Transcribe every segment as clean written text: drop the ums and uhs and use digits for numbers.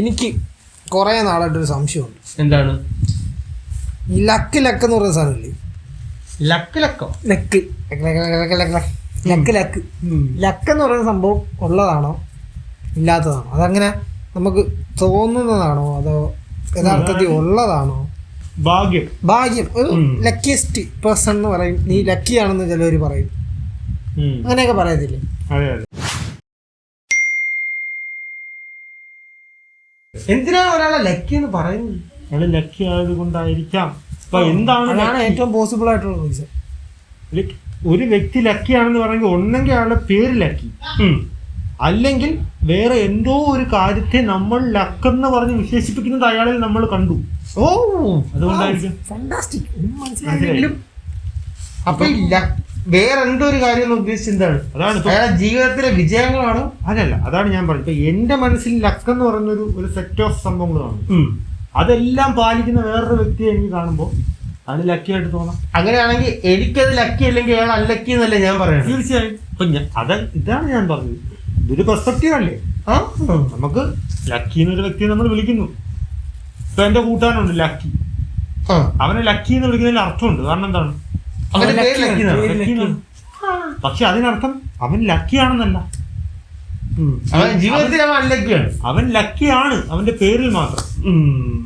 എനിക്ക് കുറെ നാളായിട്ടൊരു സംശയമുണ്ട്. എന്താണ് ഈ ലക്ക് എന്ന് പറയുന്ന സാധനമില്ലേ? ലക്ക് എന്ന് പറയുന്ന സംഭവം ഉള്ളതാണോ ഇല്ലാത്തതാണോ? അതങ്ങനെ നമുക്ക് തോന്നുന്നതാണോ അതോ യഥാർത്ഥത്തിൽ ഉള്ളതാണോ? ഭാഗ്യം ഒരു ലക്കിയസ്റ്റ് പേഴ്സൺ എന്ന് പറയും. നീ ലക്കിയാണെന്ന് ചിലവർ പറയും. അങ്ങനെയൊക്കെ പറയത്തില്ലേ? എന്തിനാണ് ഒരാളെ ലക്കി എന്ന് പറയുന്നത്? അയാള് ലക്കി ആയത് കൊണ്ടായിരിക്കാം. എന്താണ് ഏറ്റവും പോസിബിൾ ആയിട്ടുള്ള റീസൺ? ഒരു വ്യക്തി ലക്കിയാണെന്ന് പറയുമ്പോൾ ഒന്നെങ്കിൽ അയാളുടെ പേര് ലക്കി, അല്ലെങ്കിൽ വേറെ എന്തോ ഒരു കാര്യത്തെ നമ്മൾ ലക്കെന്ന് പറഞ്ഞ് വിശേഷിപ്പിക്കുന്നത് അയാളിൽ നമ്മൾ കണ്ടു. അതുകൊണ്ടായിരിക്കും. അപ്പൊ വേറെ എന്തോ ഒരു കാര്യം ഉദ്ദേശിച്ചെന്താണ്? അതാണ് അയാളുടെ ജീവിതത്തിലെ വിജയങ്ങളാണ്. അതല്ല, അതാണ് ഞാൻ പറഞ്ഞത്. ഇപ്പൊ എന്റെ മനസ്സിൽ ലക്കെന്ന് പറയുന്നൊരു ഒരു സെറ്റ് ഓഫ് സംഭവങ്ങളാണ്. അതെല്ലാം പാലിക്കുന്ന വേറൊരു വ്യക്തിയെ എനിക്ക് കാണുമ്പോൾ അത് ലക്കിയായിട്ട് തോന്നാം. അങ്ങനെയാണെങ്കിൽ എനിക്കത് ലക്കി അല്ലെങ്കിൽ അയാൾ അൺലക്കി എന്നല്ലേ ഞാൻ പറയുന്നത്? തീർച്ചയായും. ഇപ്പൊ ഇതാണ് ഞാൻ പറഞ്ഞത്. ഇതൊരു പെർസ്പെക്റ്റീവ് അല്ലേ? നമുക്ക് ലക്കി എന്നൊരു വ്യക്തിയെ നമ്മൾ വിളിക്കുന്നു. ഇപ്പൊ എന്റെ കൂട്ടുകാരനുണ്ട് ലക്കി. അവനെ ലക്കി എന്ന് വിളിക്കുന്നതിൽ അർത്ഥമുണ്ട്. കാരണം എന്താണ്? പക്ഷെ അതിനർത്ഥം അവൻ ലക്കിയാണെന്നല്ല. ജീവിതത്തിൽ അവൻ അൺലക്കിയാണ്. അവൻ ലക്കിയാണ് അവന്റെ പേരിൽ മാത്രം.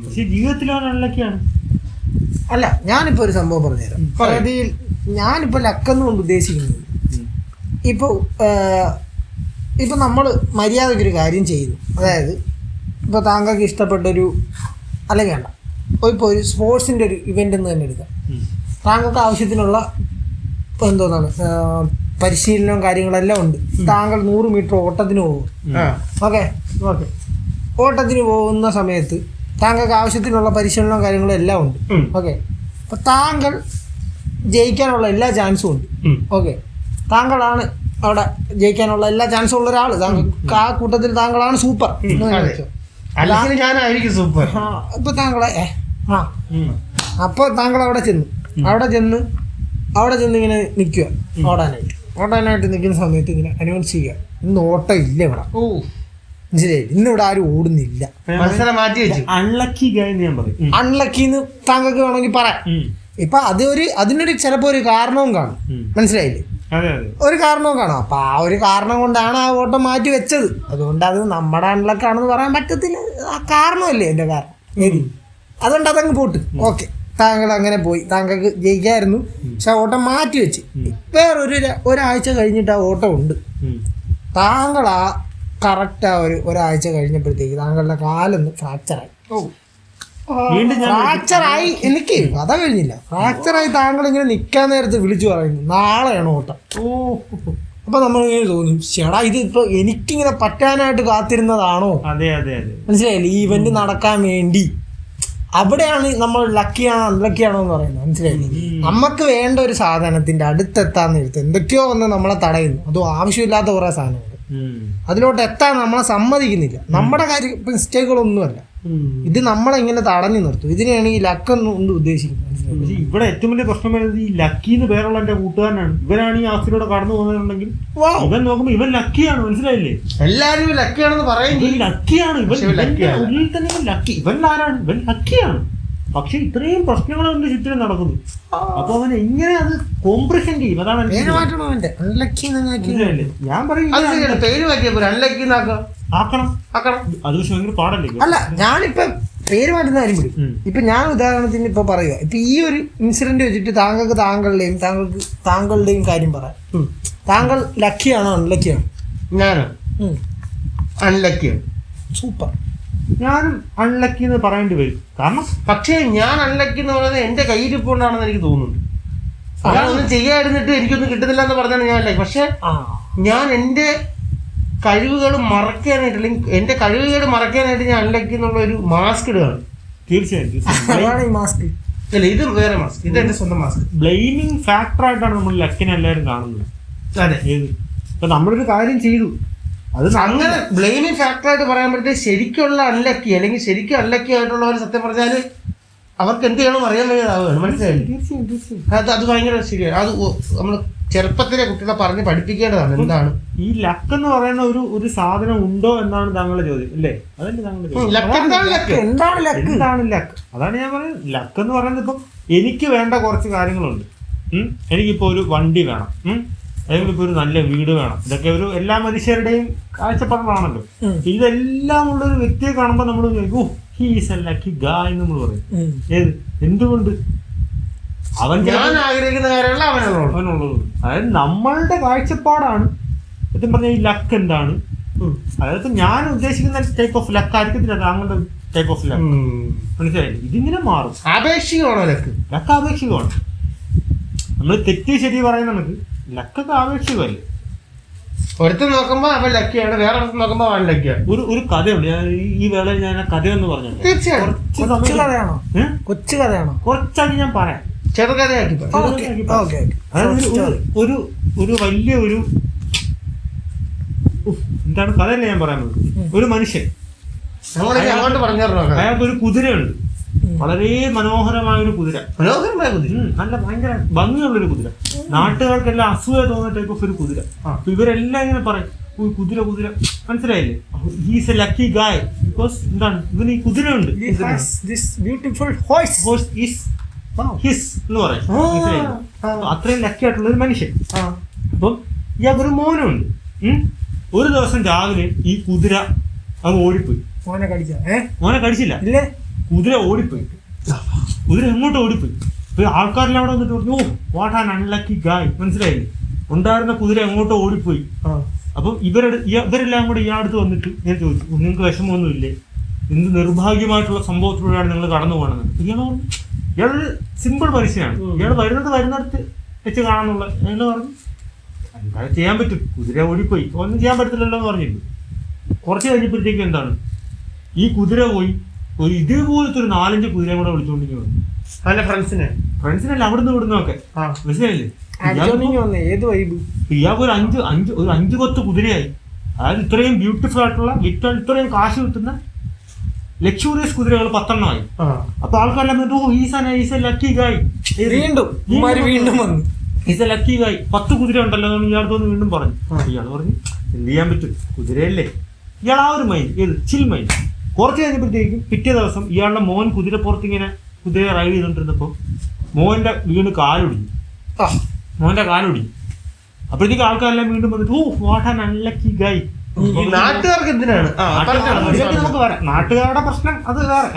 പക്ഷെ ജീവിതത്തിൽ അവൻ അൺലക്കിയാണ്. അല്ല, ഞാനിപ്പോ ഒരു സംഭവം പറഞ്ഞുതരാം. അതായത് ഞാനിപ്പോ ലക്കെന്ന് കൊണ്ട് ഉദ്ദേശിക്കുന്നത്, ഇപ്പൊ നമ്മൾ മര്യാദക്കൊരു കാര്യം ചെയ്യുന്നു. അതായത് ഇപ്പൊ താങ്കൾക്ക് ഇഷ്ടപ്പെട്ടൊരു, അല്ലെങ്കിൽ വേണ്ട, ഇപ്പോൾ ഒരു സ്പോർട്സിന്റെ ഒരു ഇവന്റ് എന്ന് തന്നെ എടുക്കാം. താങ്കൾക്ക് ആവശ്യത്തിനുള്ള എന്തോന്നാണ് പരിശീലനവും കാര്യങ്ങളെല്ലാം ഉണ്ട്. താങ്കൾ 100 മീറ്റർ ഓട്ടത്തിന് പോകും. ഓക്കെ, ഓട്ടത്തിന് പോകുന്ന സമയത്ത് താങ്കൾക്ക് ആവശ്യത്തിനുള്ള പരിശീലനവും കാര്യങ്ങളും എല്ലാം ഉണ്ട്. ഓക്കെ, അപ്പൊ താങ്കൾ ജയിക്കാനുള്ള എല്ലാ ചാൻസും ഉണ്ട്. ഓക്കെ, താങ്കളാണ് അവിടെ ജയിക്കാനുള്ള എല്ലാ ചാൻസും ഉള്ള ഒരാള്. താങ്കൾക്ക് ആ കൂട്ടത്തിൽ താങ്കളാണ് സൂപ്പർ. ഞാനായിരിക്കും സൂപ്പർ. ഇപ്പൊ താങ്കളെ അപ്പൊ താങ്കൾ അവിടെ ചെന്ന് ഇങ്ങനെ നിൽക്കുക. ഓടാനായിട്ട് നിൽക്കുന്ന സമയത്ത് ഇങ്ങനെ അനൗൺസ് ചെയ്യുക, ഇന്ന് ഓട്ടം ഇല്ല ഇവിടെ. മനസ്സിലായി? ഇന്നിവിടെ ആരും ഓടുന്നില്ല. മത്സരം മാറ്റി വെച്ചു. അൺലക്കി എന്ന് താങ്കൾക്ക് വേണമെങ്കിൽ പറയാം. ഇപ്പൊ അതിനൊരു ചിലപ്പോ ഒരു കാരണവും കാണും. മനസ്സിലായില്ലേ? ഒരു കാരണവും കാണും. അപ്പൊ ആ ഒരു കാരണം കൊണ്ടാണ് ആ ഓട്ടം മാറ്റി വെച്ചത്. അതുകൊണ്ട് അത് നമ്മുടെ അൺലക്കാണെന്ന് പറയാൻ പറ്റത്തില്ല. ആ കാരണമല്ലേ എന്റെ കാരണം. അതുകൊണ്ട് അതങ്ങ് പോട്ട്. ഓക്കെ, താങ്കൾ അങ്ങനെ പോയി, താങ്കൾക്ക് ജയിക്കായിരുന്നു. പക്ഷെ ആ ഓട്ടം മാറ്റി വെച്ച് ഒരാഴ്ച കഴിഞ്ഞിട്ട് ആ ഓട്ടം ഉണ്ട്. താങ്കൾ ആ കറക്റ്റ് ആ ഒരാഴ്ച കഴിഞ്ഞപ്പോഴത്തേക്ക് താങ്കളുടെ കാലൊന്ന് ഫ്രാക്ചറായി. എനിക്ക് കഥ കഴിഞ്ഞില്ല. ഫ്രാക്ചറായി താങ്കൾ ഇങ്ങനെ നിൽക്കാൻ നേരത്ത് വിളിച്ചു പറയുന്നു നാളെയാണ് ഓട്ടം. അപ്പൊ നമ്മളിങ്ങനെ തോന്നും, ചേടാ ഇത് ഇപ്പൊ എനിക്കിങ്ങനെ പറ്റാനായിട്ട് കാത്തിരുന്നതാണോ? മനസ്സിലായില്ലേ? ഈ ഇവന്റ് നടക്കാൻ വേണ്ടി. അവിടെയാണ് നമ്മൾ ലക്കിയാണോ അൺലക്കിയാണോ എന്ന് പറയുന്നത്. മനസ്സിലായില്ലേ? നമുക്ക് വേണ്ട ഒരു സാധനത്തിന്റെ അടുത്തെത്താൻ നേരത്ത് എന്തൊക്കെയോ വന്ന് നമ്മളെ തടയുന്നു. അതും ആവശ്യമില്ലാത്ത കുറെ സാധനങ്ങൾ. അതിലോട്ട് എത്താൻ നമ്മളെ സമ്മതിക്കുന്നില്ല. നമ്മുടെ കാര്യം മിസ്റ്റേക്കുകളൊന്നുമല്ല, ഇത് നമ്മളെങ്ങനെ തടഞ്ഞു നിർത്തും. ഇതിനെയാണ് ഈ ലക്കെന്ന് ഉദ്ദേശിക്കുന്നത്. ഇവിടെ ഏറ്റവും വലിയ പ്രശ്നം വരുന്നത് ഈ ലക്കിന്ന് പേരുള്ള എന്റെ കൂട്ടുകാരനാണ്. ഇവനാണ് ഈ ആസ്തിലൂടെ കടന്നു പോകുന്നുണ്ടെങ്കിൽ ഇവൻ നോക്കുമ്പോ ഇവൻ ലക്കിയാണ്. മനസ്സിലായില്ലേ? എല്ലാരും ലക്കിയാണെന്ന് പറയും. ലക്കിയാണ് ഇവൻ, ഉള്ളിൽ തന്നെ ലക്കി. ഇവൻ ആരാണ്? ഇവൻ ലക്കിയാണ്. പക്ഷെ ഇത്രയും പ്രശ്നങ്ങൾ അവന്റെ ചുറ്റിനും നടക്കുന്നു. അപ്പൊ അവൻ എങ്ങനെ അത് കോംപ്രിഹെൻഡ് ചെയ്യും? അതാണ് ഞാൻ പറയുന്നത്. ആക്കണം. അത് പക്ഷെ ഭയങ്കര പാടല്ലേ? അല്ല, ഞാനിപ്പോ പേര് മാറ്റുന്ന കാര്യം പിടിക്കും. ഇപ്പൊ ഞാൻ ഉദാഹരണത്തിന് ഇപ്പൊ പറയുക, ഇപ്പൊ ഈ ഒരു ഇൻസിഡന്റ് വെച്ചിട്ട് താങ്കളുടെയും കാര്യം പറയാം. താങ്കൾ ലക്കിയാണോ അൺലക്കിയാണോ? ഞാനോ? അൺലക്കിയാണ്. സൂപ്പർ. ഞാനും അൺലക്കി എന്ന് പറയേണ്ടി വരും. കാരണം പക്ഷേ ഞാൻ അൺലക്കി എന്ന് പറയുന്നത് എന്റെ കയ്യിരിപ്പുകൊണ്ടാണെന്ന് എനിക്ക് തോന്നുന്നുണ്ട്. അതൊന്നും ചെയ്യാതിരുന്നിട്ട് എനിക്കൊന്നും കിട്ടുന്നില്ല എന്ന് പറഞ്ഞാണ് ഞാൻ ലക്കി. പക്ഷെ ഞാൻ എന്റെ കഴിവുകൾ മറക്കാനായിട്ട്, അല്ലെങ്കിൽ എന്റെ കഴിവുകൾ മറക്കാനായിട്ട് ഞാൻ അൺലക്കി എന്നുള്ള ഒരു മാസ്ക് ഇടുകയാണ്. തീർച്ചയായും മാസ്ക് അല്ല, ഇത് വേറെ മാസ്ക്. ഇത് എന്റെ സ്വന്തം മാസ്ക്. ബ്ലെയിമിങ് ഫാക്ടറായിട്ടാണ് നമ്മൾ ലക്കിനെ എല്ലാവരും കാണുന്നത്. അതെ, ഇപ്പൊ നമ്മളൊരു കാര്യം ചെയ്തു, അത് അങ്ങനെ ബ്ലെയിമിങ് ഫാക്ടറായിട്ട് പറയാൻ പറ്റിയ ശരിക്കുള്ള അൺലക്കി, അല്ലെങ്കിൽ ശരിക്കും അൺലക്കി ആയിട്ടുള്ളവർ സത്യം പറഞ്ഞാല് അവർക്ക് എന്ത് ചെയ്യണമെന്ന് അറിയാൻ വേണ്ടിയാവുകയാണ്. മനസ്സിലായില്ലേ? അത് ഭയങ്കര ശരിയാണ്. അത് നമ്മൾ ചെറുപ്പത്തിലെ കുട്ടികളെ പറഞ്ഞ് പഠിപ്പിക്കേണ്ടതാണ്. എന്താണ് ഈ ലക്ക് എന്ന് പറയുന്ന ഒരു സാധനം ഉണ്ടോ എന്നാണ് താങ്കളുടെ ചോദ്യം അല്ലേ? അതല്ലേ താങ്കളുടെ ചോദ്യം? എന്താണ് ലക്ക്? എന്താണ് ലക്ക്? അതാണ് ഞാൻ പറയുന്നത്. ലക്ക് എന്ന് പറയുന്നത് ഇപ്പം എനിക്ക് വേണ്ട കുറച്ച് കാര്യങ്ങളുണ്ട്. എനിക്കിപ്പോൾ ഒരു വണ്ടി വേണം, അല്ലെങ്കിൽ ഇപ്പോൾ ഒരു നല്ല വീട് വേണം. ഇതൊക്കെ ഒരു എല്ലാ മനുഷ്യരുടെയും കാഴ്ചപ്പാടാണല്ലോ. ഇതെല്ലാം ഉള്ള ഒരു വ്യക്തിയെ കാണുമ്പോൾ നമ്മൾ ഓ ഹീ ഈസ് എ ലക്കി ഗായ് എന്ന് നമ്മൾ പറയും. ഏത് എന്തുകൊണ്ട്? അവൻ ആഗ്രഹിക്കുന്ന കാര്യങ്ങൾ അവനുള്ളത്. അതായത് നമ്മളുടെ കാഴ്ചപ്പാടാണ് സത്യം പറഞ്ഞ ഈ ലക്ക് എന്താണ്. അതായത് ഞാൻ ഉദ്ദേശിക്കുന്ന ടൈപ്പ് ഓഫ് ലക്ക് ആയിരിക്കത്തില്ല താങ്കളുടെ ടൈപ്പ് ഓഫ് ലക്ക്. മനസ്സിലായില്ലേ? ഇതിങ്ങനെ മാറും. ആപേക്ഷികമാണോ ലക്ക്? ലക്ക് ആപേക്ഷികമാണ്. നമ്മൾ തെറ്റ് ശരി പറയുന്ന നമുക്ക് ലക്കൊക്കെ ആപേക്ഷികമല്ലേ. ഒരുത്തൻ നോക്കുമ്പോ അവൻ ലക്കിയാണ്, വേറെ ഒരുത്തൻ നോക്കുമ്പോ അവൻ ലക്കിയാണ്. ഒരു കഥയുണ്ട്. ഞാൻ ഈ വേളയിൽ ഞാൻ ആ കഥയെന്ന് പറഞ്ഞു. തീർച്ചയായും കൊച്ചു കഥയാണോ? കുറച്ചാക്കി ഞാൻ പറയാം. ചെറുകഥയാക്കി ഒരു വലിയ ഒരു എന്താണ് കഥയല്ലേ ഞാൻ പറയാൻ പോകുന്നത്. ഒരു മനുഷ്യൻ അങ്ങോട്ട് പറഞ്ഞു തരണോ? അയാൾക്ക് ഒരു കുതിരയുണ്ട്, വളരെ മനോഹരമായ ഒരു കുതിര. മനോഹരമായ കുതിര, നല്ല ഭയങ്കര ഭംഗിയുള്ളൊരു കുതിര. നാട്ടുകാർക്കെല്ലാം അസൂയ തോന്നുന്ന ടൈപ്പ് ഓഫ് ഒരു കുതിര. അപ്പൊ ഇവരെല്ലാം ഇങ്ങനെ പറയും കുതിര കുതിര. മനസ്സിലായില്ലേ? ഹീസ് എ ലക്കി ഗായ് ബിക്കോസ് എന്താണ് ഇവന് ഈ കുതിരയുണ്ട്. ഹിസ് എന്ന് പറയും. അത്രയും ലക്കി ആയിട്ടുള്ള ഒരു മനുഷ്യൻ. അപ്പം ഇയാൾക്കൊരു മോനുണ്ട്. ഒരു ദിവസം രാവിലെ ഈ കുതിര അങ്ങ് ഓടിപ്പോയി. മോനെ കടിച്ചില്ല, കുതിര ഓടിപ്പോയി. കുതിര എങ്ങോട്ട് ഓടിപ്പോയി. അപ്പൊ ആൾക്കാരെല്ലാം അവിടെ വന്നിട്ട് പറഞ്ഞു ഓ വാട്ട് ആൻ അൺലക്കി ഗായ്. മനസ്സിലായില്ലേ? ഉണ്ടായിരുന്ന കുതിര എങ്ങോട്ടോ ഓടിപ്പോയി. അപ്പം ഇവരെല്ലാം കൂടെ ഇയാളടുത്ത് വന്നിട്ട് ഞാൻ ചോദിച്ചു നിങ്ങൾക്ക് വിഷമമൊന്നുമില്ലേ, എന്ത് നിർഭാഗ്യമായിട്ടുള്ള സംഭവത്തിലൂടെയാണ് നിങ്ങൾ കടന്നു പോകണമെന്ന്. ഇയാൾ പറഞ്ഞു ഇയാളൊരു സിമ്പിൾ മനുഷ്യനാണ്, ഇയാൾ വരുന്നിടത്ത് വെച്ച് കാണാന്നുള്ള. അയാൾ പറഞ്ഞു എന്താ ചെയ്യാൻ പറ്റും, കുതിര ഓടിപ്പോയി, ഒന്നും ചെയ്യാൻ പറ്റത്തില്ലല്ലോ എന്ന് പറഞ്ഞിട്ടുണ്ട്. കുറച്ച് കഴിഞ്ഞപ്പോഴത്തേക്ക് എന്താണ് ഈ കുതിര പോയി ഒരു ഇതേപോലത്തെ ഒരു 4-5 കുതിരയും കൂടെ വിളിച്ചുകൊണ്ടിരിക്കുന്നു. അല്ല ഫ്രണ്ട്സിനല്ല അവിടുന്ന് ഇവിടുന്നൊക്കെ. മനസ്സിലായില്ലേ? ഇയാൾക്ക് ഒരു 5-10 കുതിരയായി. അതായത് ഇത്രയും ബ്യൂട്ടിഫുൾ ആയിട്ടുള്ള ഇത്രയും കാശ് കിട്ടുന്ന ലക്ഷൂറിയസ് കുതിരകൾ 10 എണ്ണമായി. അപ്പൊ ആൾക്കാരെല്ലാം ലക്കി ഗായ് ഈസ് എ ലക്കി ഗായ് 10 കുതിര ഉണ്ടല്ലോ എന്ന് ഇയാളത്തോന്ന് വീണ്ടും പറഞ്ഞു. ഇയാൾ പറഞ്ഞു എന്ത് ചെയ്യാൻ പറ്റും, കുതിരയല്ലേ. ഇയാൾ ആ ഒരു മൈൻഡ്, ഏത് ചിൽ മൈൻഡ്. കുറച്ച് കഴിഞ്ഞപ്പോഴത്തേക്കും പിറ്റേ ദിവസം ഇയാളുടെ മോൻ കുതിരപ്പുറത്തിങ്ങനെ കുതിര റൈഡ് ചെയ്തോണ്ടിരുന്നപ്പോ മോന്റെ വീണ് കാലൊടിഞ്ഞു. അപ്പോഴത്തേക്ക് ആൾക്കാരെല്ലാം വീണ്ടും വന്നിട്ട് ഓ വാട്ട് ആൻ അൺലക്കി ഗായ്. നാട്ടുകാർക്ക് എന്തിനാണ് നമുക്ക് വരാം, നാട്ടുകാരുടെ പ്രശ്നം അത് വേറെ.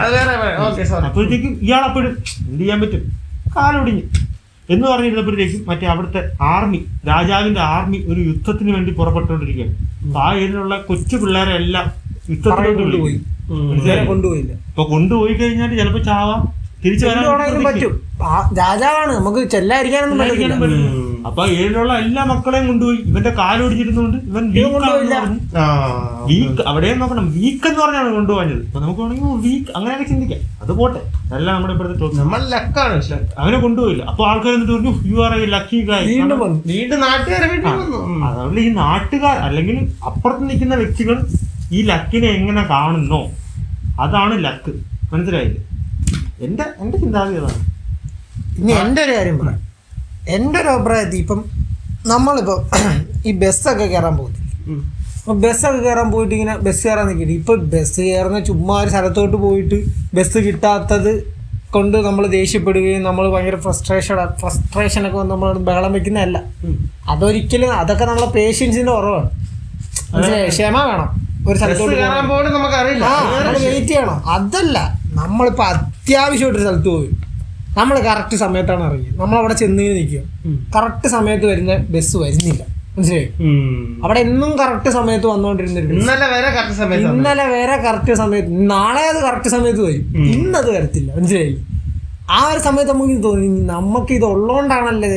അപ്പോഴത്തേക്കും ഇയാൾ അപ്പോഴും എന്ത് ചെയ്യാൻ പറ്റും, കാലൊടിഞ്ഞു എന്ന് പറഞ്ഞിരുന്നപ്പോഴത്തേക്കും മറ്റേ അവിടുത്തെ ആർമി, രാജാവിന്റെ ആർമി ഒരു യുദ്ധത്തിന് വേണ്ടി പുറപ്പെട്ടുകൊണ്ടിരിക്കുകയാണ്. അപ്പൊ ആ ഏരിയയിലുള്ള കൊച്ചു പിള്ളേരെ എല്ലാം യുദ്ധത്തിലോട്ട് കൊണ്ടുപോയി. ഇപ്പൊ കൊണ്ടുപോയി കഴിഞ്ഞാൽ ചിലപ്പോ ചാവാം, തിരിച്ചു വരാൻ പറ്റും. രാജാവാണ്, നമുക്ക് ചെല്ലാതിരിക്കാനൊന്നും പറ്റില്ല. അപ്പൊ ഏഴിലുള്ള എല്ലാ മക്കളെയും കൊണ്ടുപോയി. ഇവന്റെ കാലൊടിച്ചിരുന്നോണ്ട് ഇവൻ വീക്ക് അവിടെ നോക്കണം. വീക്ക് എന്ന് പറഞ്ഞാണ് കൊണ്ടുപോയത്. അപ്പൊ നമുക്ക് വേണമെങ്കിൽ വീക്ക് അങ്ങനെയൊക്കെ ചിന്തിക്കാം. അത് പോട്ടെ, അല്ല നമ്മുടെ ഇപ്പോഴത്തെ നമ്മൾ ലക്കാണ്. അവനെ കൊണ്ടുപോയില്ല. അപ്പൊ ആൾക്കാർ എന്നിട്ട് പറഞ്ഞു യു ആർ എ ലക്കി ഗായ്. വീണ്ടും നാട്ടുകാരെ അതുകൊണ്ട് ഈ നാട്ടുകാർ അല്ലെങ്കിൽ അപ്പുറത്ത് നിൽക്കുന്ന വ്യക്തികൾ ഈ ലക്കിനെ എങ്ങനെ കാണുന്നോ അതാണ് ലക്ക്. മനസ്സിലായില്ലേ? എന്റെ ചിന്താഗതി അതാണ്. ഇനി എൻ്റെ ഒരു കാര്യം പറയാം. എൻ്റെ ഒരു അഭിപ്രായത്തിൽ ഇപ്പം നമ്മളിപ്പോൾ ഈ ബസ്സൊക്കെ കയറാൻ പോകുന്നില്ല. അപ്പോൾ ബസ്സൊക്കെ കയറാൻ പോയിട്ട് ഇങ്ങനെ ബസ് കയറാൻ നിൽക്കില്ല. ഇപ്പോൾ ബസ് കയറുന്ന ചുമ്മാ ഒരു സ്ഥലത്തോട്ട് പോയിട്ട് ബസ് കിട്ടാത്തത് കൊണ്ട് നമ്മൾ ദേഷ്യപ്പെടുകയും നമ്മൾ ഭയങ്കര ഫ്രസ്ട്രേഷനൊക്കെ വന്ന് നമ്മൾ ബഹളം വെക്കുന്നതല്ല. അതൊരിക്കലും അതൊക്കെ നമ്മളെ പേഷ്യൻസിൻ്റെ കുറവാണ്. ക്ഷമ വേണം. ഒരു സ്ഥലത്തോട്ട് വെയിറ്റ് ചെയ്യണം. അതല്ല, നമ്മളിപ്പോൾ അത്യാവശ്യമായിട്ടൊരു സ്ഥലത്ത് പോയി നമ്മൾ കറക്റ്റ് സമയത്താണ് ഇറങ്ങിയത്. നമ്മളവിടെ ചെന്നിങ്ങനെ നിൽക്കുക. കറക്റ്റ് സമയത്ത് വരുന്ന ബസ് വരുന്നില്ല. മനസ്സിലായി? അവിടെ എന്നും കറക്റ്റ് സമയത്ത് വന്നുകൊണ്ടിരുന്നില്ല. ഇന്നലെ വരെ കറക്റ്റ് സമയത്ത്, നാളെ അത് കറക്റ്റ് സമയത്ത് വരും, ഇന്നത് വരത്തില്ല. മനസ്സിലായില്ലേ? ആ ഒരു സമയത്ത് നമുക്ക് തോന്നി നമുക്ക് ഇത് ഉള്ളതുകൊണ്ടാണല്ലേ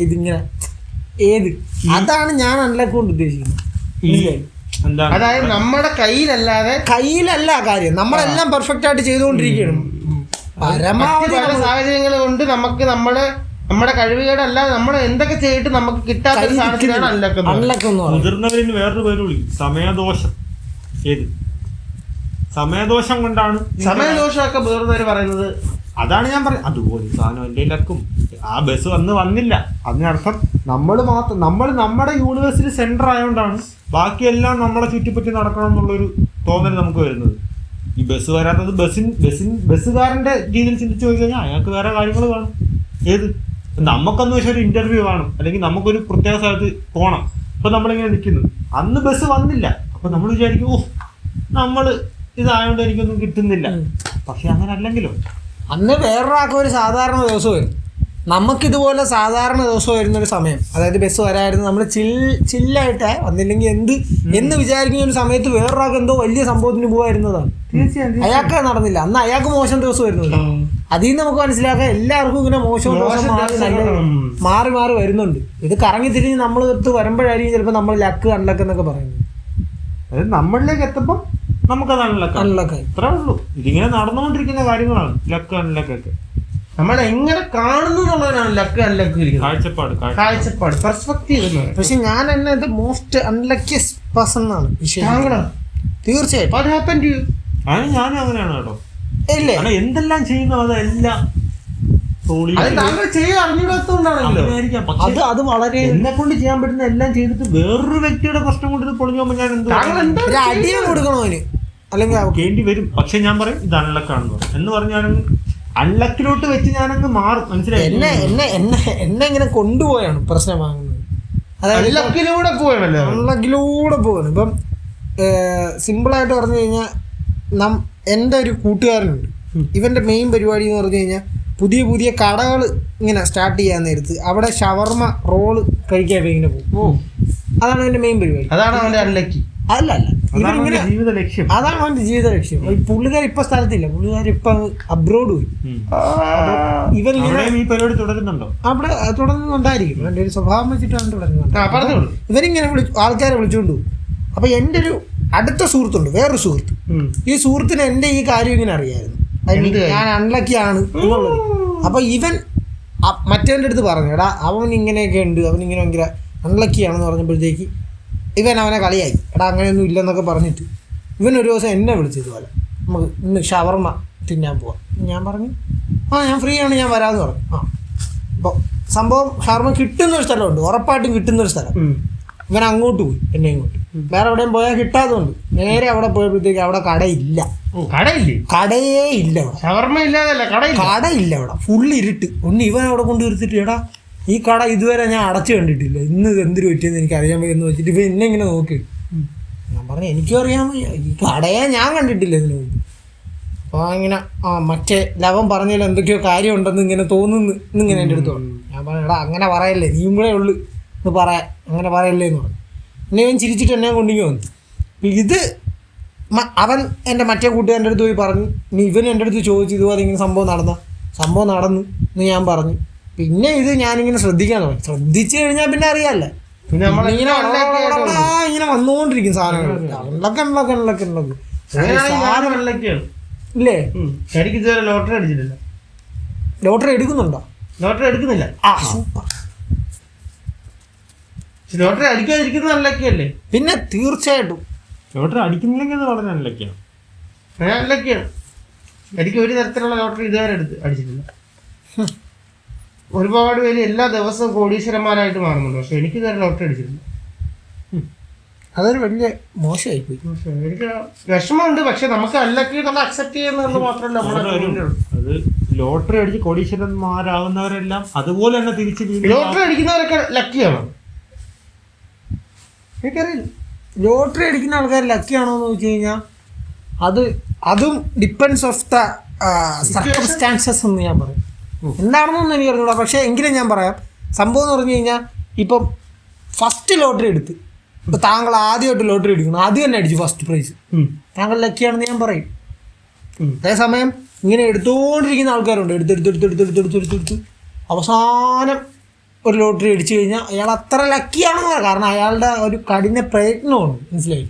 ഇതിങ്ങനെ അതാണ് ഞാൻ അൺലക്ക് കൊണ്ട് ഉദ്ദേശിക്കുന്നത്. അതായത് നമ്മുടെ കയ്യിലല്ല കാര്യം, നമ്മളെല്ലാം പെർഫെക്റ്റ് ആയിട്ട് ചെയ്തുകൊണ്ടിരിക്കുകയാണ്. പരമാവധി സാഹചര്യങ്ങൾ കൊണ്ട് നമുക്ക് നമ്മുടെ കഴിവുകേടല്ലാതെ നമ്മൾ എന്തൊക്കെ ചെയ്തിട്ട് നമുക്ക് കിട്ടാത്ത സാധനത്തിനാണ് അൺലക്ക്. മുതിർന്നവരിന് വേറൊരു പേര് വിളിക്കും, സമയദോഷം. സമയദോഷം കൊണ്ടാണ്. സമയദോഷമൊക്കെ മുതിർന്നവര് പറയുന്നത് അതാണ് ഞാൻ പറഞ്ഞത്. അതുപോലെ സാധനം എൻ്റെ ലക്കും. ആ ബസ് വന്നില്ല, അതിനർത്ഥം നമ്മൾ നമ്മുടെ യൂണിവേഴ്സിറ്റി സെന്റർ ആയതുകൊണ്ടാണ് ബാക്കിയെല്ലാം നമ്മളെ ചുറ്റിപ്പറ്റി നടക്കണം എന്നുള്ളൊരു തോന്നൽ നമുക്ക് വരുന്നത്. ഈ ബസ് വരാത്തത് ബസ്സുകാരന്റെ രീതിയിൽ ചിന്തിച്ചു പോയി കഴിഞ്ഞാൽ അയാൾക്ക് വേറെ കാര്യങ്ങൾ കാണും. ഏത് നമുക്കെന്ന് വെച്ചാൽ ഒരു ഇന്റർവ്യൂ കാണും, അല്ലെങ്കിൽ നമുക്കൊരു പ്രത്യേക സ്ഥലത്ത് പോകണം. അപ്പൊ നമ്മളിങ്ങനെ നിൽക്കുന്നു, അന്ന് ബസ് വന്നില്ല, അപ്പൊ നമ്മൾ വിചാരിക്കും ഓ നമ്മൾ ഇതായതുകൊണ്ട് എനിക്കൊന്നും കിട്ടുന്നില്ല. പക്ഷെ അങ്ങനെ അല്ലെങ്കിലോ, അന്ന് വേറൊരാൾക്ക് ഒരു സാധാരണ ദിവസം വരും, നമുക്കിതുപോലെ സാധാരണ ദിവസം വരുന്നൊരു സമയം, അതായത് ബസ് വരായിരുന്നു, നമ്മൾ ചില്ലായിട്ട് വന്നില്ലെങ്കിൽ എന്ന് വിചാരിക്കുന്ന ഒരു സമയത്ത് വേറൊരാൾക്ക് എന്തോ വലിയ സംഭവത്തിന് പോകാതിരുന്നതാണ്. അയാൾക്ക് നടന്നില്ല, അന്ന് അയാൾക്ക് മോശം ദിവസം വരുന്നുണ്ട്. അതിൽ നിന്ന് നമുക്ക് മനസ്സിലാക്കാം എല്ലാവർക്കും ഇങ്ങനെ മോശം ദിവസം മാറി മാറി വരുന്നുണ്ട്. ഇത് കറങ്ങി തിരിഞ്ഞ് നമ്മൾ വരുമ്പോഴായിരിക്കും ചിലപ്പോൾ നമ്മൾ ലക്ക് അൺലക്ക് എന്നൊക്കെ പറയുന്നത്. അതായത് നമ്മളിലേക്ക് എത്തുമ്പോൾ നമുക്കത് അൺലക്ക് ഇത്രേ ഉള്ളൂ. ഇതിങ്ങനെ നടന്നുകൊണ്ടിരിക്കുന്ന കാര്യങ്ങളാണ് ലക്ക് അൺലക്കൊക്കെ. നമ്മൾ എങ്ങനെ കാണുന്നു എന്നുള്ളതിനാണ് ലക്ക് അൺലക്ക് കാഴ്ചപ്പാട് പെർസ്പെക്റ്റീവ്. പക്ഷെ ഞാൻ എന്നെ ഇത് മോസ്റ്റ് അൺലക്കിയസ്റ്റ് പേഴ്സൺ ആണ് വിഷയം. തീർച്ചയായിട്ടും ഞാനും അങ്ങനെയാണ് കേട്ടോ. ഇല്ലേ, എന്തെല്ലാം ചെയ്യുന്നു അതെല്ലാം അത് വളരെ എന്നെ കൊണ്ട് ചെയ്യാൻ പറ്റുന്ന എല്ലാം ചെയ്തിട്ട് വേറൊരു വ്യക്തിയുടെ പ്രശ്നം കൊണ്ട് ഇത് പൊളിഞ്ഞു പോകുമ്പോൾ ഞാൻ ഒരു അടിയെ കൊടുക്കണോ അവന്, അല്ലെങ്കിൽ കേണ്ടി വരും. പക്ഷെ ഞാൻ പറയും ഇത് അൺലക്കാണെന്ന് പറയും എന്ന് പറഞ്ഞാൽ അൺലക്കിലോട്ട് വെച്ച് ഞാനങ്ങ് മാറും. മനസ്സിലായി? എന്നെ ഇങ്ങനെ കൊണ്ടുപോയാണ് പ്രശ്നമാകുന്നത്. അതായത് അൺലക്കിലൂടെ പോവാണ്. ഇപ്പം സിമ്പിളായിട്ട് പറഞ്ഞു കഴിഞ്ഞാൽ എൻ്റെ ഒരു കൂട്ടുകാരനുണ്ട്, ഇവൻ്റെ മെയിൻ പരിപാടി എന്ന് പറഞ്ഞു കഴിഞ്ഞാൽ പുതിയ കടകൾ ഇങ്ങനെ സ്റ്റാർട്ട് ചെയ്യാൻ നേരത്ത് അവിടെ ഷവർമ റോള് കഴിക്കാൻ ഇങ്ങനെ പോകും. അതാണ് അവൻ്റെ മെയിൻ പരിപാടി. അതാണ് അവൻ്റെ അൺലക്കി. അല്ല ഇവനിങ്ങനെ ജീവിത ലക്ഷ്യം. അതാണ് അവൻ്റെ ജീവിത ലക്ഷ്യം. പുള്ളിക്കാർ ഇപ്പൊ സ്ഥലത്തില്ല, പുള്ളിക്കാർ ഇപ്പൊ അബ്രോഡ് പോയി. ഇവനിങ്ങനെ ഈ പരിപാടി തുടരുന്നുണ്ടോ? അവിടെ തുടർന്നുണ്ടായിരിക്കും. എൻ്റെ ഒരു സ്വഭാവം വെച്ചിട്ടാണ് തുടരുന്നത്. ഇവനിങ്ങനെ ആൾക്കാരെ വിളിച്ചുകൊണ്ട് പോകും. അപ്പൊ എൻ്റെ ഒരു അടുത്ത സുഹൃത്തുണ്ട്, വേറൊരു സുഹൃത്ത്. ഈ സുഹൃത്തിന് എൻ്റെ ഈ കാര്യം ഇങ്ങനെ അറിയായിരുന്നു, ഞാൻ അൺലക്കിയാണ് എന്നുള്ളത്. അപ്പൊ ഇവൻ മറ്റവൻ്റെ അടുത്ത് പറഞ്ഞു, എടാ അവൻ ഇങ്ങനെയൊക്കെ ഉണ്ട്, അവനിങ്ങനെ ഭയങ്കര അൺലക്കിയാണെന്ന് പറഞ്ഞപ്പോഴത്തേക്ക് ഇവൻ അവനെ കളിയായി. എടാ അങ്ങനെയൊന്നും ഇല്ലെന്നൊക്കെ പറഞ്ഞിട്ട് ഇവൻ ഒരു ദിവസം എന്നെ വിളിച്ചതുപോലെ നമുക്ക് ഇന്ന് ഷവർമ തിന്നാൻ പോവാം. ഞാൻ പറഞ്ഞു ഞാൻ ഫ്രീ ആണ്, ഞാൻ വരാമെന്ന് പറഞ്ഞു. അപ്പോൾ സംഭവം ഷവർമ കിട്ടുന്നൊരു സ്ഥലമുണ്ട്, ഉറപ്പായിട്ടും കിട്ടുന്നൊരു സ്ഥലം. ഇവൻ അങ്ങോട്ട് പോയി, എന്നെ ഇങ്ങോട്ട്. വേറെ എവിടെയും പോയാൽ കിട്ടാത്തതുകൊണ്ട് നേരെ അവിടെ പോയപ്പോഴത്തേക്ക് അവിടെ കടയില്ല. കടയേ ഇല്ല അവിടെ, കടയില്ല അവിടെ, ഫുള്ള് ഇരുട്ട്. ഇവൻ അവിടെ കൊണ്ട് നിർത്തിട്ട് എടാ ഈ കട ഇതുവരെ ഞാൻ അടച്ചു കണ്ടിട്ടില്ല, ഇന്ന് എന്തിനു പറ്റിയെന്ന് എനിക്ക് അറിയാൻ വയ്യെന്ന് വെച്ചിട്ട് ഇവൻ എന്നെ ഇങ്ങനെ നോക്കി. ഞാൻ പറഞ്ഞു എനിക്കും അറിയാൻ വയ്യ, ഈ കടയെ ഞാൻ കണ്ടിട്ടില്ല ഇതിനു മുമ്പ്. അപ്പോൾ ഇങ്ങനെ മറ്റേ ലവൻ പറഞ്ഞാൽ എന്തൊക്കെയോ കാര്യമുണ്ടെന്ന് ഇങ്ങനെ തോന്നുന്നു എന്നിങ്ങനെ എൻ്റെ അടുത്ത് പറഞ്ഞു. ഞാൻ പറഞ്ഞു എടാ അങ്ങനെ പറയല്ലേ, നീയും കൂടെ ഉള്ളു എന്ന് പറയാൻ, അങ്ങനെ പറയല്ലേ എന്ന് പറഞ്ഞു. എന്നെ ഇവൻ ചിരിച്ചിട്ട് എന്നെ കൊണ്ടിങ്ങി വന്നു. ഇത് അവൻ എൻ്റെ മറ്റേ കൂട്ടുകാരൻ്റെ അടുത്ത് പോയി പറഞ്ഞു. ഇവൻ എൻ്റെ അടുത്ത് ചോദിച്ചു ഇതുപോലെ ഇങ്ങനെ സംഭവം നടന്നു എന്ന് ഞാൻ പറഞ്ഞു. പിന്നെ ഇത് ഞാനിങ്ങനെ ശ്രദ്ധിക്കാൻ തുടങ്ങി. ശ്രദ്ധിച്ചു കഴിഞ്ഞാൽ പിന്നെ അറിയാമല്ലേ, ഇങ്ങനെ വന്നുകൊണ്ടിരിക്കും സാധനങ്ങൾ. ഇല്ലേ? ലോട്ടറി അടിച്ചിട്ടില്ല. ലോട്ടറി എടുക്കുന്നുണ്ടോ? ലോട്ടറി എടുക്കുന്നില്ല. സൂപ്പർ. ലോട്ടറി അടിക്കാതിരിക്കുന്നത് അൺലക്കിയല്ലേ? പിന്നെ തീർച്ചയായിട്ടും ലോട്ടറി അടിക്കുന്നില്ലെങ്കിൽ അത് വളരെ അൺലക്കിയാണ്. അൺലക്കിയാണ്. എനിക്ക് ഒരു തരത്തിലുള്ള ലോട്ടറി ഇതുവരെ അടിച്ചിട്ടില്ല. ഒരുപാട് പേര് എല്ലാ ദിവസവും കോടീശ്വരന്മാരായിട്ട് മാറുന്നുണ്ട്, പക്ഷെ എനിക്ക് ഇതുവരെ ലോട്ടറി അടിച്ചിട്ടില്ല. അതൊരു വലിയ മോശമായിപ്പോയി. എനിക്ക് വിഷമമുണ്ട്, പക്ഷെ നമുക്ക് അൺലക്കി നമ്മൾ അക്സെപ്റ്റ് ചെയ്യുന്നത് മാത്രമല്ല. അത് ലോട്ടറി അടിച്ച് കോടീശ്വരന്മാരാകുന്നവരെല്ലാം അതുപോലെ തന്നെ തിരിച്ച് ലോട്ടറി അടിക്കുന്നവരൊക്കെ ലക്കിയാണോ? എനിക്കറിയില്ല. ലോട്ടറി അടിക്കുന്ന ആൾക്കാർ ലക്കിയാണോ എന്ന് വെച്ച് കഴിഞ്ഞാൽ അതും ഡിപ്പെൻഡ്സ് ഓഫ് ദ സർക്കംസ്റ്റാൻസസ് എന്ന് ഞാൻ പറയും. എന്താണെന്നൊന്നും എനിക്ക് അറിഞ്ഞൂടാ, പക്ഷേ എങ്കിലും ഞാൻ പറയാം. സംഭവം എന്ന് പറഞ്ഞു കഴിഞ്ഞാൽ ഇപ്പം ഫസ്റ്റ് ലോട്ടറി എടുത്ത് ഇപ്പം താങ്കൾ ആദ്യമായിട്ട് ലോട്ടറി എടുക്കണം, ആദ്യം തന്നെ അടിച്ചു ഫസ്റ്റ് പ്രൈസ്, താങ്കൾ ലക്കിയാണെന്ന് ഞാൻ പറയും. അതേസമയം ഇങ്ങനെ എടുത്തുകൊണ്ടിരിക്കുന്ന ആൾക്കാരുണ്ട്, എടുത്തെടുത്ത് അവസാനം ഒരു ലോട്ടറി അടിച്ചു കഴിഞ്ഞാൽ അയാൾ അത്ര ലക്കിയാണെന്ന് പറയാം. കാരണം അയാളുടെ ഒരു കഠിന പ്രയത്നമുണ്ട്. മനസ്സിലായി?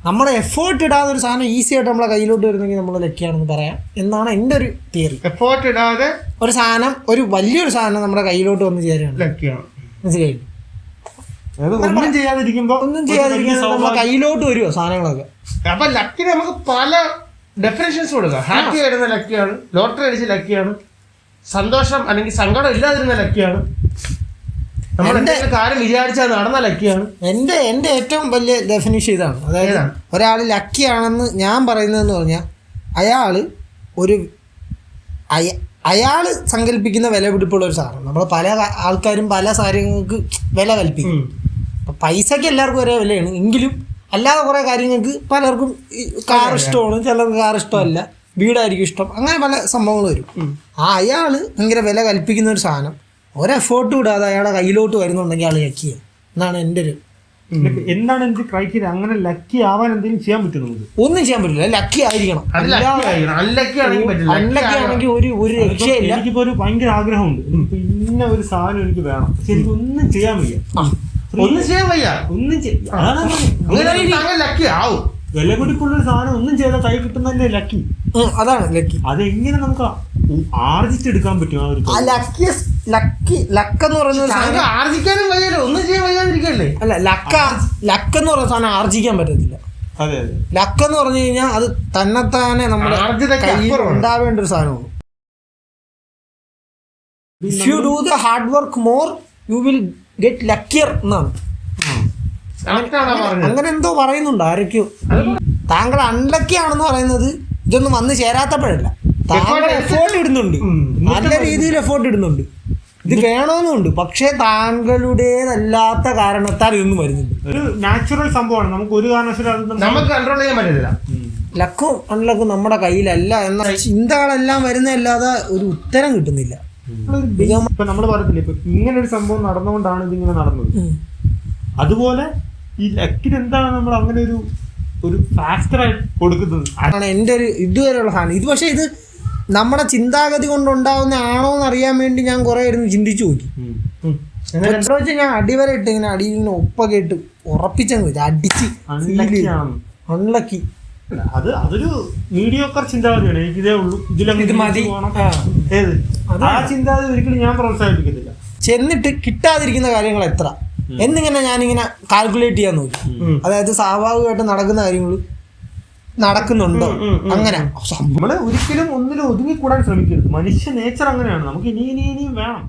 നമ്മുടെ എഫേർട്ട് ഇടാതെ ഒരു സാധനം ഈസി ആയിട്ട് നമ്മളെ കയ്യിലോട്ട് വരുന്നെങ്കിൽ നമ്മൾ ലക്കിയാണെന്ന് പറയാം എന്നാണ് എൻ്റെ ഒരു തിയറി. എഫേർട്ട് ഇടാതെ ഒരു സാധനം, ഒരു വലിയൊരു സാധനം നമ്മുടെ കയ്യിലോട്ട് വന്ന് ചേരാണ് ലക്കിയാണ്. മനസ്സിലായി? ഒന്നും ചെയ്യാതിരിക്കുമ്പോൾ നമ്മുടെ കയ്യിലോട്ട് വരുമോ സാധനങ്ങളൊക്കെ. അപ്പൊ ലക്കിന് നമുക്ക് പല ഡെഫിനേഷൻസ് കൊടുക്കുക. ഹാപ്പി ആയിരുന്ന ലക്കിയാണ്, ലോട്ടറി അടിച്ച് ലക്കിയാണ്, സന്തോഷം അല്ലെങ്കിൽ സങ്കടം ഇല്ലാതിരുന്ന ലക്കിയാണ്, നമ്മൾ എന്തെങ്കിലും കാര്യം വിചാരിച്ചാൽ നടന്ന ലക്കിയാണ്. എൻ്റെ ഏറ്റവും വലിയ ഡെഫിനിഷൻ ഇതാണ്. അതായത് ഒരാൾ ലക്കിയാണെന്ന് ഞാൻ പറയുന്നതെന്ന് പറഞ്ഞാൽ അയാൾ സങ്കല്പിക്കുന്ന വില പിടിപ്പുള്ള ഒരു സാധനം. നമ്മൾ പല ആൾക്കാരും പല കാര്യങ്ങൾക്ക് വില കൽപ്പിക്കും. അപ്പം പൈസയ്ക്ക് എല്ലാവർക്കും ഒരേ വിലയാണ്. എങ്കിലും അല്ലാതെ കുറേ കാര്യങ്ങൾക്ക് പലർക്കും കാർ ഇഷ്ടമാണ്, ചിലർക്ക് കാർ ഇഷ്ടമല്ല, വീടായിരിക്കും ഇഷ്ടം, അങ്ങനെ പല സംഭവങ്ങൾ വരും. അയാൾ ഭയങ്കര വില കൽപ്പിക്കുന്ന ഒരു സാധനം ഒരു എഫേർട്ട് വിടാതെ അയാളുടെ കയ്യിലോട്ട് വരുന്നുണ്ടെങ്കിൽ ആൾ ലക്കിയ എന്നാണ് എൻ്റെ ഒരു. എന്താണ് എനിക്ക് ക്രൈറ്റീരിയ? അങ്ങനെ ലക്കി ആവാൻ എന്തെങ്കിലും ചെയ്യാൻ പറ്റും? നമുക്ക് ഒന്നും ചെയ്യാൻ പറ്റില്ല, ലക്കി ആയിരിക്കണം. അൺലക്കി ആണെങ്കിൽ ഒരു രക്ഷയില്ല. എനിക്കിപ്പോ ഒരു ഭയങ്കര ആഗ്രഹമുണ്ട്, ഇന്ന ഒരു സാധനം എനിക്ക് വേണം, പക്ഷെ എനിക്ക് ഒന്നും ചെയ്യാൻ വയ്യ. ഒന്നും ചെയ്യാൻ വയ്യ, ലക്കി ആവും. വില പിടിപ്പുള്ളൊരു സാധനം ഒന്നും ചെയ്താൽ കൈ കിട്ടുന്നതല്ലേ ലക്കി. അതാണ് ലക്കി. അതെങ്ങനെ നമുക്ക് ആർജിച്ചെടുക്കാൻ പറ്റും? ആ ലക്കെന്ന് പറയുന്നത് ആർജിക്കാനും വയ്യല്ലോ, ഒന്നും ചെയ്യാൻ വയ്യാതിരിക്കല്ലേ. അല്ല, ലക്കെന്ന് പറയുന്ന സാധനം ആർജിക്കാൻ പറ്റത്തില്ല. അതെ അതെ, ലക്കെന്ന് പറഞ്ഞു കഴിഞ്ഞാൽ അത് തന്നെത്താനെ നമ്മുടെ കയ്യിൽ ഉണ്ടാവേണ്ട ഒരു സാധനമാണ്. If you do the hard work more you will get luckier എന്നാണ്. അങ്ങനെ എന്തോ പറയുന്നുണ്ട് ആരൊക്കെയോ. താങ്കൾ അൺലക്കി ആണെന്ന് പറയുന്നത് ഇതൊന്നും വന്ന് ചേരാത്തപ്പോഴല്ല, താങ്കൾ എഫേർട്ട് ഇടുന്നുണ്ട്, നല്ല രീതിയിൽ എഫേർട്ട് ഇടുന്നുണ്ട്, ഇത് വേണമെന്നുണ്ട്, പക്ഷേ താങ്കളുടേതല്ലാത്ത കാരണത്താൽ ഇതൊന്നും വരുന്നുണ്ട്. ഒരു നാച്ചുറൽ സംഭവമാണ്, നമുക്ക് ഒരു കാരണവശാലും നമുക്ക് കൺട്രോൾ ചെയ്യാൻ പറ്റത്തില്ല. ലക്കും അൺലക്കും നമ്മുടെ കയ്യിലല്ല എന്ന ചിന്തകളെല്ലാം വരുന്നതല്ലാതെ ഒരു ഉത്തരം കിട്ടുന്നില്ല. ഇപ്പൊ നമ്മൾ പറയത്തില്ല, ഇപ്പൊ ഇങ്ങനെ ഒരു സംഭവം നടന്നുകൊണ്ടാണ് ഇതിങ്ങനെ നടന്നത്. അതുപോലെ ഈ ലക്കിന് എന്താണ് നമ്മൾ അങ്ങനെ ഒരു ഫാക്ടറായി കൊടുക്കുന്നത്? ആണ് എൻ്റെ ഒരു ഇതുവരെയുള്ള സാധനം. ഇത് പക്ഷേ ഇത് നമ്മുടെ ചിന്താഗതി കൊണ്ടുണ്ടാവുന്ന ആണോ എന്ന് അറിയാൻ വേണ്ടി ഞാൻ കുറെ ഇരുന്ന് ചിന്തിച്ചു നോക്കി. എന്താ വെച്ചാൽ ഞാൻ അടിവരെ ഇട്ട് ഇങ്ങനെ അടിയിൽ ഇങ്ങനെ ഒപ്പൊക്കെ ഇട്ട് ഉറപ്പിച്ചങ്ങ് അടിച്ച് അൺലക്കി. അതൊരു മീഡിയോക്കർ ചിന്താഗതിയാണ്. എനിക്കിതേ ഉള്ളൂ, ഇത് മതി. ആ ചിന്താഗതി ഒരിക്കലും ഞാൻ പ്രോത്സാഹിപ്പിക്കത്തില്ല. ചെന്നിട്ട് കിട്ടാതിരിക്കുന്ന കാര്യങ്ങൾ എത്ര എന്നിങ്ങനെ ഞാനിങ്ങനെ കാൽക്കുലേറ്റ് ചെയ്യാൻ നോക്കി. അതായത് സ്വാഭാവികമായിട്ട് നടക്കുന്ന കാര്യങ്ങൾ നടക്കുന്നുണ്ടോ, അങ്ങനെ. നമ്മള് ഒരിക്കലും ഒന്നിലും ഒതുങ്ങിക്കൂടാൻ ശ്രമിക്കരുത്. മനുഷ്യ നേച്ചർ അങ്ങനെയാണ്, നമുക്ക് ഇനിയും വേണം.